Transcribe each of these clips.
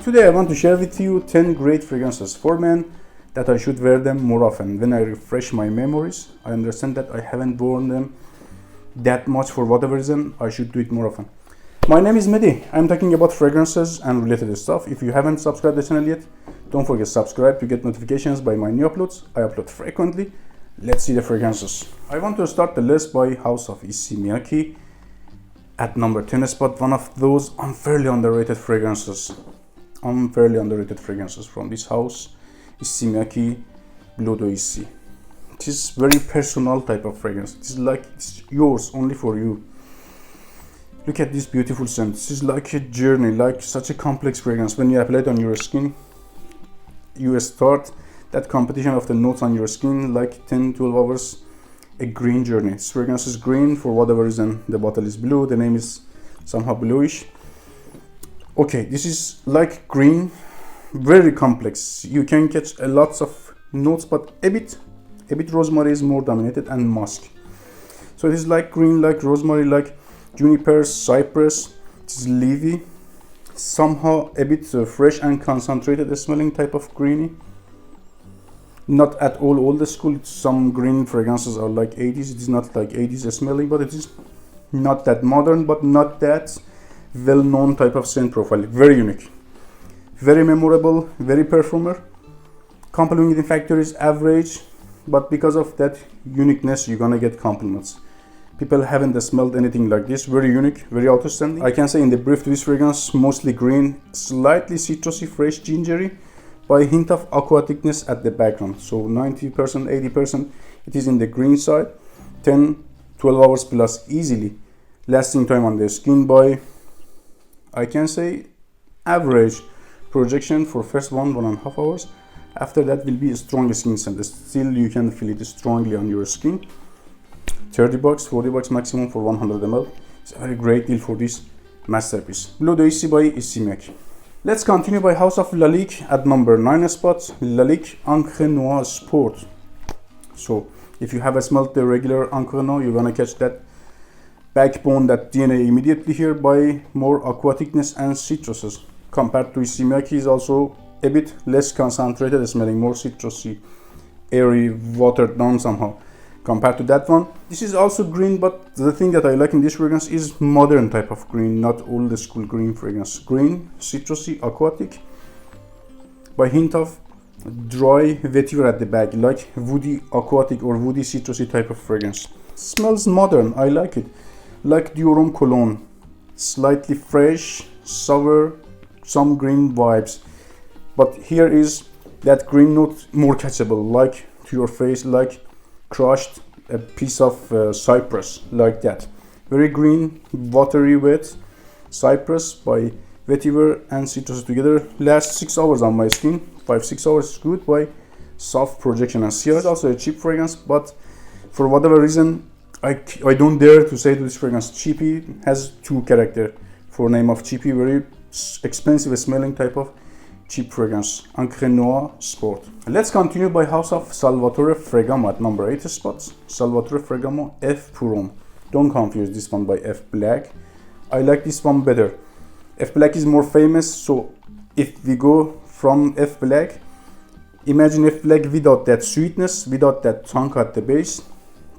Today I want to share with you 10 great fragrances for men that I should wear them more often. When I refresh my memories, I understand that I haven't worn them that much for whatever reason. I should do it more often. My name is Mehdi. I'm talking about fragrances and related stuff. If you haven't subscribed to the channel yet, don't forget to subscribe to get notifications by my new uploads. I upload frequently. Let's see the fragrances. I want to start the list by House of ISSEY MIYAKE. At number 10 spot, one of those unfairly underrated fragrances. Unfairly underrated fragrances from this house, ISSEY MIYAKE BLEUE ISSEY. It is very personal type of fragrance. It is like it's yours, only for you. Look at this beautiful scent. This is like a journey, like such a complex fragrance. When you apply it on your skin, you start that competition of the notes on your skin like 10-12 hours. A green journey. This fragrance is green for whatever reason. The bottle is blue. The name is somehow bluish. Okay, this is like green, very complex. You can catch a lots of notes, but a bit rosemary is more dominated, and musk. So it is like green, like rosemary, like juniper, cypress. It is leafy, somehow a bit fresh and concentrated smelling type of greeny. Not at all old school. Some green fragrances are like 80s. It is not like 80s smelling, but it is not that modern, but not that well-known type of scent profile. Very unique, very memorable, very perfumer. Compliment in factor is average, but because of that uniqueness, you're gonna get compliments. People haven't smelled anything like this. Very unique, very outstanding. I can say in the brief to this fragrance, mostly green, slightly citrusy, fresh, gingery, by a hint of aquaticness at the background. So 90%, 80% it is in the green side. 10-12 hours plus easily. Lasting time on the skin by, I can say, average projection for first 1.5 hours. After that will be a strong skin scent. Still you can feel it strongly on your skin. 30 bucks, 40 bucks maximum for 100 ml. It's a very great deal for this masterpiece. BLEUE ISSEY by ISSEY MIYAKE. Let's continue by House of LALIQUE at number 9 spot. LALIQUE ENCRE Noir Sport. So if you have smelled the regular ENCRE Noir, you're gonna catch that backbone, that DNA immediately here by more aquaticness and citruses. Compared to ISSEY MIYAKE is also a bit less concentrated, smelling more citrusy, airy, watered down somehow. Compared to that one, this is also green, but the thing that I like in this fragrance is modern type of green, not old school green fragrance. Green, citrusy, aquatic, by hint of dry vetiver at the back, like woody aquatic or woody citrusy type of fragrance. Smells modern, I like it. Like Dior cologne, slightly fresh, sour, some green vibes. But here is that green note more catchable, like to your face, like crushed a piece of cypress, like that. Very green, watery, wet cypress by vetiver and citrus together. Lasts 6 hours on my skin. 5-6 hours is good by soft projection and sear. It's also a cheap fragrance, but for whatever reason I don't dare to say to this fragrance cheapy. Has two character for name of cheapy. Very expensive smelling type of cheap fragrance. ENCRE Noir Sport. Let's continue by House of Salvatore FERRAGAMO at number 8 spots. Salvatore FERRAGAMO F Puro. Don't confuse this one by F Black. I like this one better. F Black is more famous, so if we go from F Black, imagine F Black without that sweetness, without that tonka at the base.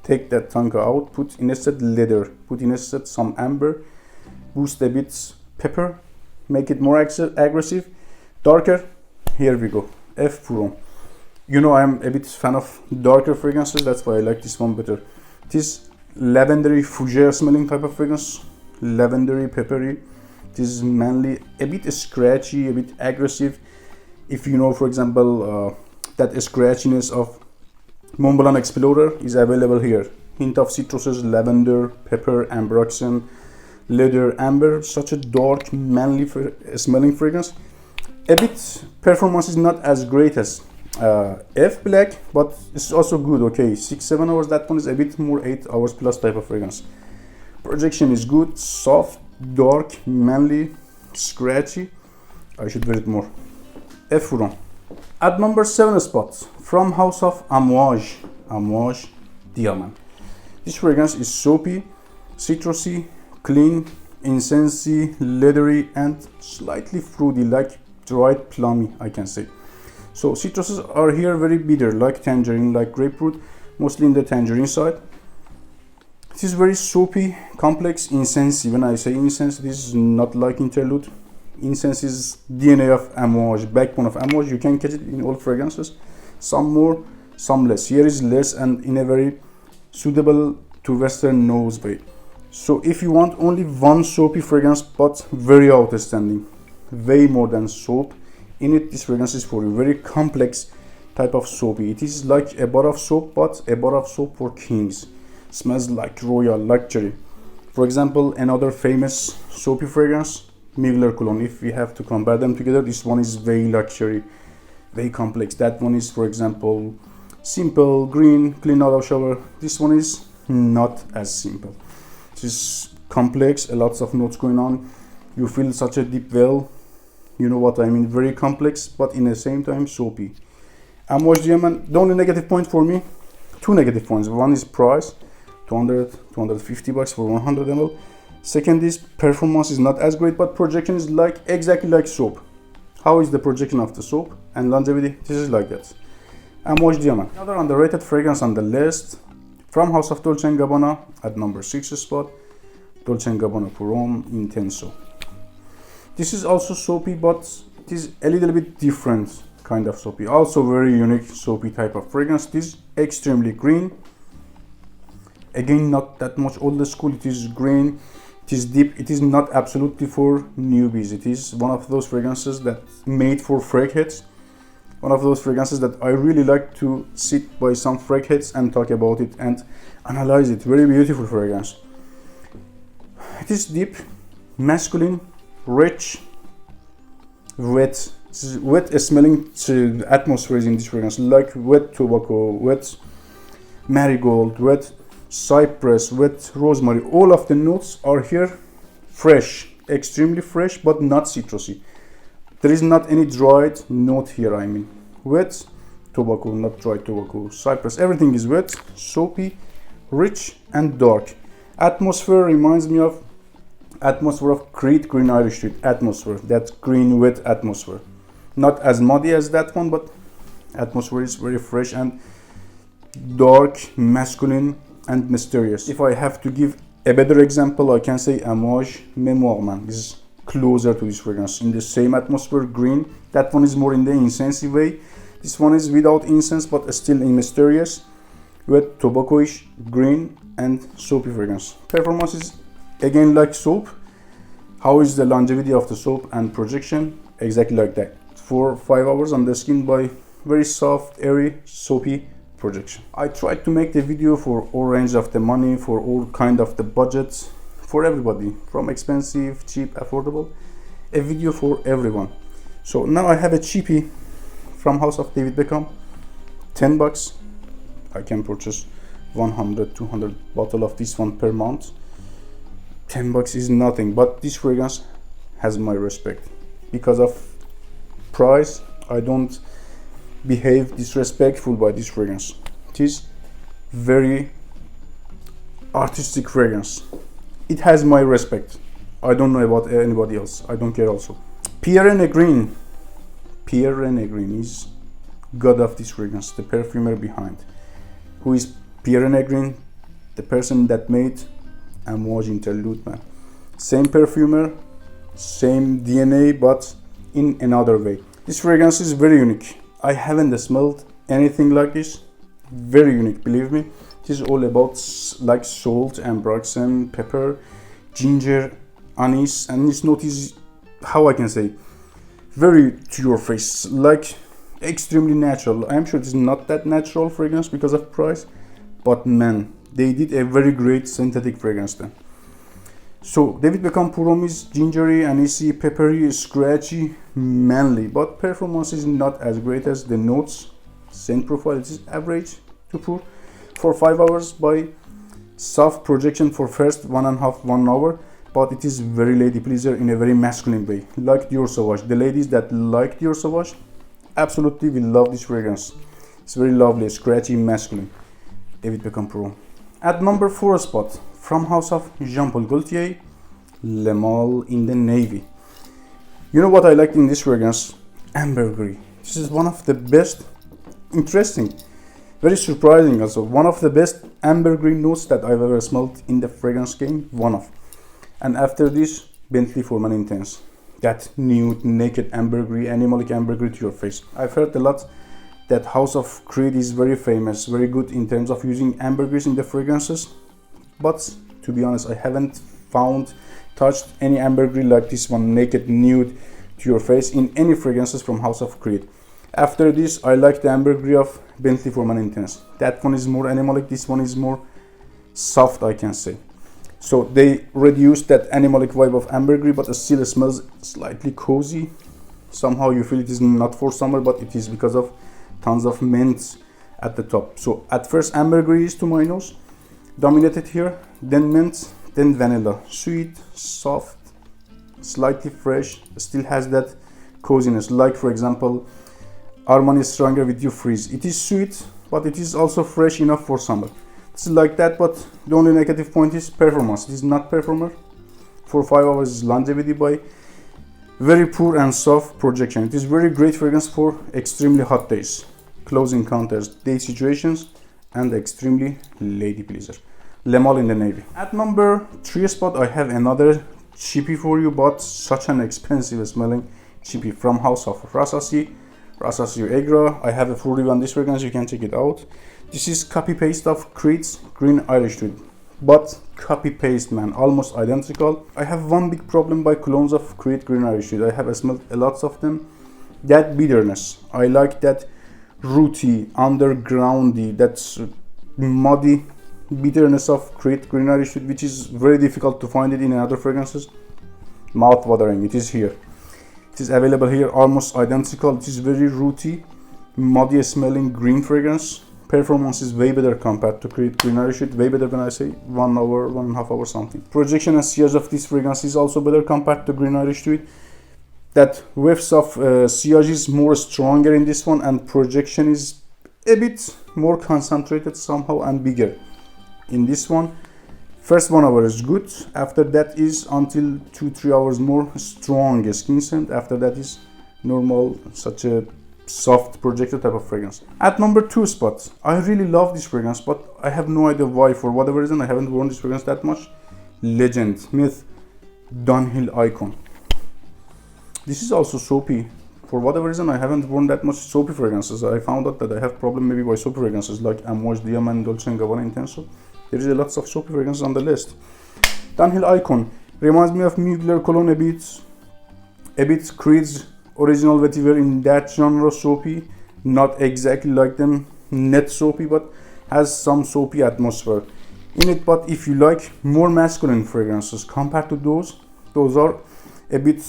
Take that tonka out, put instead leather, put instead some amber, boost a bit pepper, make it more aggressive. Darker, here we go, F Puro. You know I'm a bit fan of darker fragrances, that's why I like this one better. It is lavendery, fougere smelling type of fragrance. Lavendery, peppery. It is mainly a bit scratchy, a bit aggressive. If you know, for example, that scratchiness of Mont Blanc Explorer is available here. Hint of citruses, lavender, pepper, ambroxan, leather, amber. Such a dark, manly smelling fragrance. A bit performance is not as great as F Black, but it's also good. Okay, 6-7 hours. That one is a bit more 8 hours plus type of fragrance. Projection is good, soft, dark, manly, scratchy. I should wear it more. F Puro. At number 7 spot, from House of Amouage Diamant. This fragrance is soapy, citrusy, clean, incensey, leathery, and slightly fruity, like dried plummy, I can say. So citruses are here very bitter, like tangerine, like grapefruit, mostly in the tangerine side. It is very soapy, complex, incensey. When I say incense, this is not like interlude. Incense is DNA of amouage, backbone of amouage. You can catch it in all fragrances, some more, some less. Here is less and in a very suitable to Western nose way. So if you want only one soapy fragrance but very outstanding, way more than soap in it, this fragrance is for you. Very complex type of soapy. It is like a bar of soap, but a bar of soap for kings. Smells like royal luxury. For example, another famous soapy fragrance, Mugler cologne. If we have to compare them together, this one is very luxury, very complex. That one is, for example, simple, green, clean out of shower. This one is not as simple. It is complex, a lots of notes going on. You feel such a deep well. You know what I mean, very complex, but in the same time soapy. Amouage Diamant, the only negative point for me, two negative points. One is price, 250 bucks for 100 ml. Second is performance is not as great, but projection is like exactly like soap. How is the projection of the soap and longevity? This is like that. Amouage Diamant. Another underrated fragrance on the list, from House of Dolce & Gabbana at number 6 spot, Dolce & Gabbana Pour Homme Intenso. This is also soapy, but it is a little bit different kind of soapy. Also very unique soapy type of fragrance. This is extremely green. Again, not that much old school. It is green. It is deep. It is not absolutely for newbies. It is one of those fragrances that made for frag heads. One of those fragrances that I really like to sit by some frag heads and talk about it and analyze it. Very beautiful fragrance. It is deep, masculine, rich, wet. Wet smelling atmosphere in this fragrance, like wet tobacco, wet marigold, wet cypress, wet rosemary. All of the notes are here fresh, extremely fresh, but not citrusy. There is not any dried note here. I mean, wet tobacco, not dried tobacco, cypress. Everything is wet, soapy, rich, and dark. Atmosphere reminds me of atmosphere of Crete Green Irish Street atmosphere, that green wet atmosphere. Not as muddy as that one, but atmosphere is very fresh and dark, masculine and mysterious. If I have to give a better example, I can say Amouage Memoire Man. This is closer to this fragrance, in the same atmosphere, green. That one is more in the incensey way. This one is without incense, but still in mysterious, wet, tobacco-ish, green and soapy fragrance. Performance is again like soap. How is the longevity of the soap and projection? Exactly like that. 4-5 hours on the skin by very soft, airy, soapy projection. I tried to make the video for all range of the money, for all kind of the budgets, for everybody, from expensive, cheap, affordable, a video for everyone. So now I have a cheapie from House of David Beckham, 10 bucks. I can purchase 100-200 bottle of this one per month. 10 bucks is nothing, but this fragrance has my respect. Because of price, I don't behave disrespectful by this fragrance. It is very artistic fragrance. It has my respect. I don't know about anybody else. I don't care also. Pierre Negrin. Pierre Negrin is god of this fragrance, the perfumer behind. Who is Pierre Negrin? The person that made Amouage Interlude Man. Same perfumer, same DNA, but in another way. This fragrance is very unique. I haven't smelled anything like this. Very unique, believe me. It is all about like salt, ambroxan, pepper, ginger, anise, and this note is, how I can say, very to your face, like extremely natural. I'm sure it is not that natural fragrance because of price, but man, they did a very great synthetic fragrance then. So David Beckham Pour Homme is gingery, anisey, peppery, scratchy, manly, but performance is not as great as the notes. Scent profile is average to pour for 5 hours by soft projection for first 1.5 hour, but it is very lady pleaser in a very masculine way, like Dior Sauvage. The ladies that like Dior Sauvage absolutely will love this fragrance. It's very lovely, scratchy, masculine. David Beckham Pour Homme. At number 4 spot, from House of Jean Paul Gaultier, Le Male in the Navy. You know what I liked in this fragrance? Ambergris. This is one of the best, interesting, very surprising also. One of the best ambergris notes that I've ever smelled in the fragrance game. One of. And after this, Bentley for Men Intense. That nude, naked ambergris, animalic ambergris to your face. I've heard a lot that House of Creed is very famous, very good in terms of using ambergris in the fragrances. But to be honest, I haven't touched any ambergris like this one, naked, nude to your face in any fragrances from House of Creed. After this, I like the ambergris of Bentley for Men Intense. That one is more animalic, this one is more soft, I can say. So they reduced that animalic vibe of ambergris, but it still smells slightly cozy. Somehow you feel it is not for summer, but it is because of tons of mint at the top. So at first ambergris to my nose, dominated here, then mint, then vanilla. Sweet, soft, slightly fresh, still has that coziness. Like for example, Armani Stronger with You Freeze. It is sweet, but it is also fresh enough for summer. It's like that, but the only negative point is performance. It is not performer. For 5 hours is longevity by very poor and soft projection. It is very great fragrance for extremely hot days, close encounters, day situations, and extremely lady pleaser. Le Male in the navy. At number 3 spot, I have another cheapie for you, but such an expensive smelling cheapie from House of VERSACE. VERSACE Egra. I have a full review on this fragrance, you can check it out. This is copy paste of Creed's Green Irish Tweed, but copy paste, man, almost identical. I have one big problem by colognes of Creed Green Irish Tweed. I have smelled a lot of them. That bitterness, I like that rooty, undergroundy, that's muddy bitterness of Creed Green Irish Tweed, which is very difficult to find it in other fragrances. Mouth watering, it is here. It is available here, almost identical. It is very rooty, muddy smelling green fragrance. Performance is way better compared to Creed Green Irish Tweed. Way better when I say 1 hour, 1.5 hours something. Projection and sillage of this fragrance is also better compared to Green Irish Tweed. That whiffs of sillage is more stronger in this one, and projection is a bit more concentrated somehow and bigger in this one. First 1 hour is good. After that is until 2-3 hours more strong skin scent. After that is normal, such a soft projected type of fragrance. At number 2 spot, I really love this fragrance, but I have no idea why. For whatever reason, I haven't worn this fragrance that much. Legend Myth Dunhill Icon. This is also soapy. For whatever reason, I haven't worn that much soapy fragrances. I found out that I have problem maybe by soapy fragrances like Amouage, Diamant, Dolce & Gabbana, Intenso. There is a lots of soapy fragrances on the list. Dunhill Icon reminds me of Mugler cologne a bit Creed's original vetiver in that genre soapy. Not exactly like them, net soapy, but has some soapy atmosphere in it. But if you like more masculine fragrances compared to those are a bit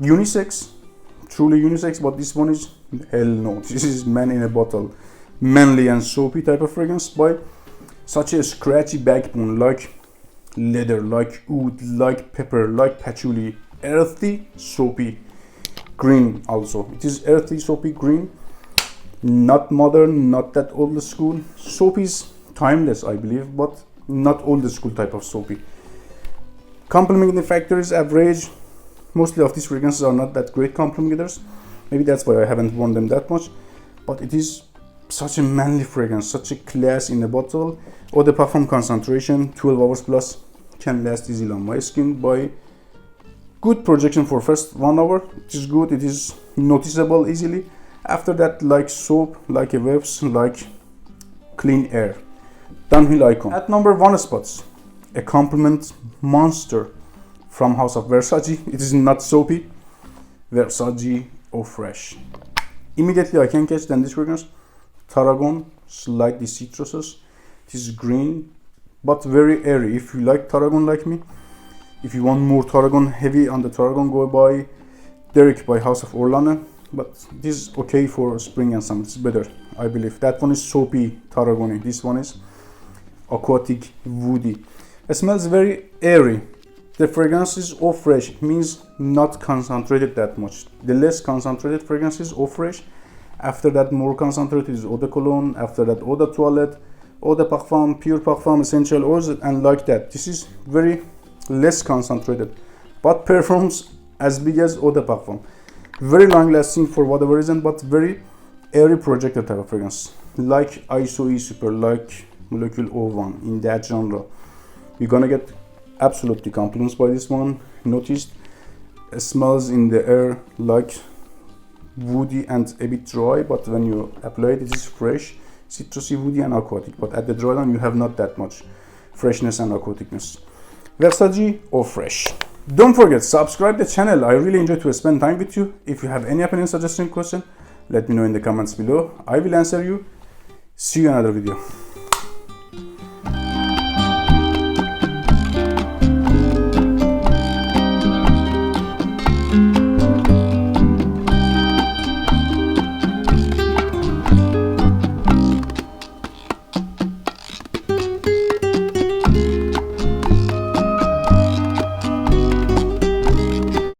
unisex, truly unisex, but this one is hell no. This is man in a bottle, manly and soapy type of fragrance by such a scratchy backbone, like leather, like oud, like pepper, like patchouli, earthy, soapy, green also. It is earthy, soapy, green, not modern, not that old school. Soap is timeless, I believe, but not old school type of soapy. Complementing factor is average. Mostly of these fragrances are not that great complementers. Maybe that's why I haven't worn them that much, but it is such a manly fragrance, such a class in a bottle. Eau de parfum concentration 12 hours plus, can last easily on my skin by good projection for first 1 hour. It is good, it is noticeable easily. After that, like soap, like a waves, like clean air. Dunhill Icon. At number 1 spots, a compliment monster from House of VERSACE. It is not soapy. VERSACE Eau Fraiche. Immediately I can catch then this fragrance. Tarragon, slightly citruses. It is green, but very airy. If you like tarragon like me, if you want more tarragon, heavy on the tarragon, go by Derek by House of Orlane. But this is okay for spring and summer. It's better, I believe. That one is soapy tarragon. This one is aquatic, woody. It smells very airy. The fragrance is Eau Fraiche, means not concentrated that much. The less concentrated fragrance is Eau Fraiche. After that, more concentrated is Eau de Cologne. After that, Eau de Toilette, Eau de Parfum, Pure Parfum, Essential Oils, and like that. This is very less concentrated, but performs as big as Eau de Parfum. Very long lasting for whatever reason, but very airy projector type of fragrance, like ISSEY Super, like Molecule 01, in that genre. You're gonna get absolutely compliments by this one. Noticed it smells in the air like woody and a bit dry, but when you apply it, it is fresh, citrusy, woody and aquatic, but at the dry down you have not that much freshness and aquaticness. VERSACE or Fresh. Don't forget, subscribe the channel. I really enjoy to spend time with you. If you have any opinion, suggestion, question, let me know in the comments below. I will answer you. See you in another video.